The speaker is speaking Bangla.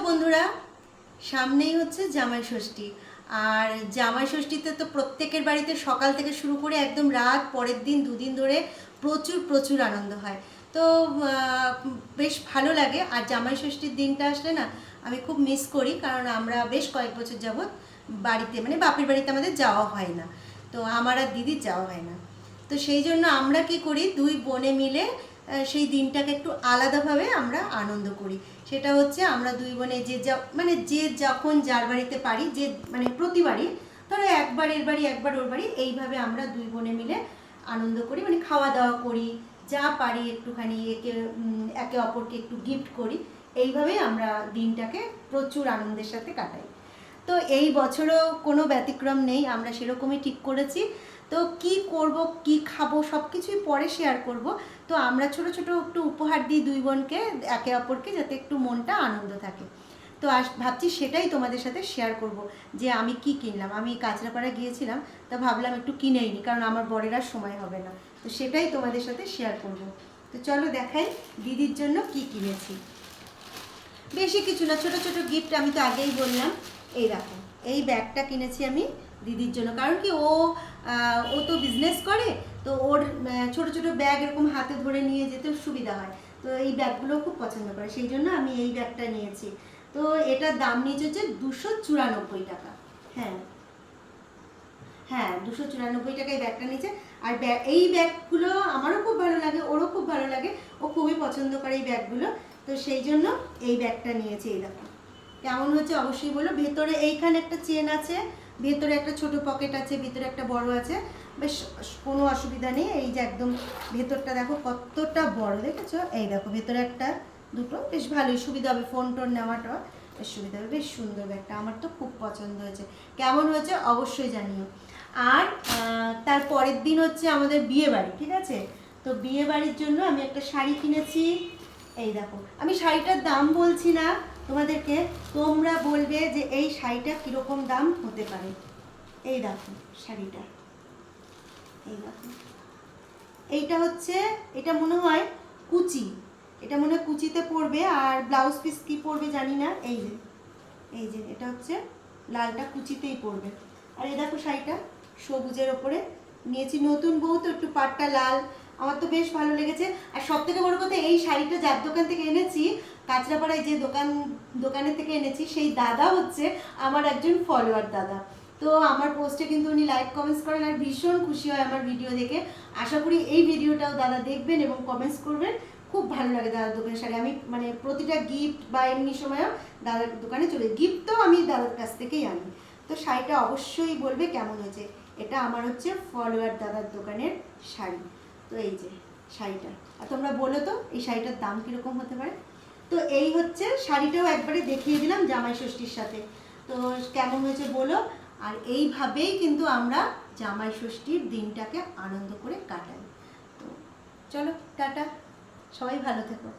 বন্ধুরা, সামনেই হচ্ছে জামাই ষষ্ঠী। আর জামাই ষষ্ঠীতে তো প্রত্যেকের বাড়িতে সকাল থেকে শুরু করে একদম রাত পরের দিন দুদিন ধরে প্রচুর প্রচুর আনন্দ হয়। তো বেশ ভালো লাগে। আর জামাই ষষ্ঠীর দিনটা আসলে না আমি খুব মিস করি, কারণ আমরা বেশ কয়েক বছর যাবৎ বাড়িতে মানে বাপের বাড়িতে আমাদের যাওয়া হয় না। তো আমার আর দিদির যাওয়া হয় না। তো সেই জন্য আমরা কি করি, দুই বোনে মিলে সেই দিনটাকে একটু আলাদাভাবে আমরা আনন্দ করি। সেটা হচ্ছে আমরা দুই বোনে যে যখন যার বাড়িতে পারি, যে মানে প্রতিবারই ধরো একবার এর বাড়ি একবার ওর বাড়ি, এইভাবে আমরা দুই বোনে মিলে আনন্দ করি, মানে খাওয়া দাওয়া করি, যা পারি একটুখানি একে অপরকে একটু গিফট করি। এইভাবেই আমরা দিনটাকে প্রচুর আনন্দের সাথে কাটাই। তো এই বছরও কোনো ব্যতিক্রম নেই, আমরা সেরকমই ঠিক করেছি। তো কি করব, কি খাবো, সব কিছুই পরে শেয়ার করব। তো আমরা ছোট ছোট একটু উপহার দিই দুই বোনকে, একে অপরকে, যাতে একটু মনটা আনন্দ থাকে। তো ভাবছি সেটাই তোমাদের সাথে শেয়ার করব, যে আমি কি কিনলাম। আমি কাঁচরাপাড়া গিয়েছিলাম, তা ভাবলাম একটু কিনেই নি, কারণ আমার বরের আর সময় হবে না। তো সেটাই তোমাদের সাথে শেয়ার করব। তো চলো দেখাই দিদির জন্য কি কিনেছি। বেশি কিছু না, ছোট ছোট গিফট। আমি তো আগেই বললাম, এই দেখো এই ব্যাগটা কিনেছি আমি দিদির জন্য। কারণ কি, ও তো বিজনেস করে, তো ওর ছোট ছোট ব্যাগ এরকম হাতে ধরে নিয়ে যেতে সুবিধা হয়। তো এই ব্যাগগুলো খুব পছন্দ করে, সেই জন্য আমি এই ব্যাগটা নিয়েছি। তো এটার দাম নিয়েছে হচ্ছে 294 টাকা। হ্যাঁ হ্যাঁ, 294 টাকায় ব্যাগটা নিয়েছে। আর এই ব্যাগগুলো আমারও খুব ভালো লাগে, ওরও খুব ভালো লাগে, ও খুবই পছন্দ করে এই ব্যাগগুলো। তো সেই জন্য এই ব্যাগটা নিয়েছি। এই দেখো কেমন হচ্ছে অবশ্যই বলো। ভেতরে এইখানে একটা চেন আছে, ভেতরে একটা ছোট পকেট আছে, ভিতরে একটা বড় আছে। বেশ কোনো অসুবিধা নেই। এই যে একদম ভেতরটা দেখো কতটা বড়, দেখেছো? এই দেখো ভেতরে একটা দুটো, বেশ ভালোই সুবিধা হবে, ফোন টোন নেওয়াটা বেশ সুবিধা হবে। বেশ সুন্দর ব্যাগটা, আমার তো খুব পছন্দ হয়েছে। কেমন হয়েছে অবশ্যই জানিও। আর তার পরের দিন হচ্ছে আমাদের বিয়ে বাড়ি, ঠিক আছে? তো বিয়ে বাড়ির জন্য আমি একটা শাড়ি কিনেছি। এই দেখো, আমি শাড়িটার দাম বলছি না তোমাদেরকে, তোমরা বলবে যে এই শাড়িটা কীরকম দাম হতে পারে। এই দেখো শাড়িটা, এই দেখো। এইটা হচ্ছে, এটা মনে হয় কুচি, এটা মনে হয় কুচিতে পড়বে। আর ব্লাউজ পিস কী পড়বে জানি না। এই যে এটা হচ্ছে লালটা কুচিতেই পড়বে। আর এই দেখো শাড়িটা সবুজের ওপরে নিয়েছি। নতুন বউ তো একটু পাটটা লাল, আমার তো বেশ ভালো লেগেছে। আর সব থেকে বড় কথা, এই শাড়িটা যার দোকান থেকে এনেছি, কাঁচরাপাড়ায় যে দোকানের থেকে এনেছি, সেই দাদা হচ্ছে আমার একজন ফলোয়ার দাদা। তো আমার পোস্টে কিন্তু উনি লাইক কমেন্টস করেন, আর ভীষণ খুশি হয় আমার ভিডিও দেখে। আশা করি এই ভিডিওটাও দাদা দেখবেন এবং কমেন্টস করবেন। খুব ভালো লাগে দাদার দোকানের শাড়ি। আমি মানে প্রতিটা গিফট বা এমনি সময়ও দাদার দোকানে চলে, গিফট তো আমি দাদার কাছ থেকেই আনি। তো শাড়িটা অবশ্যই বলবে কেমন হয়েছে। এটা আমার হচ্ছে ফলোয়ার দাদার দোকানের শাড়ি। তো এই যে শাড়িটা, আর তোমরা বলো তো এই শাড়িটার দাম কীরকম হতে পারে। তো এই হচ্ছে শাড়িটাও একবারে দেখিয়ে দিলাম জামাই ষষ্ঠীর সাথে। তো কেমন হয়েছে বলো। আর এইভাবেই কিন্তু আমরা জামাই ষষ্ঠীর দিনটাকে আনন্দ করে কাটাই। তো চলো টাটা, সবাই ভালো থেকো।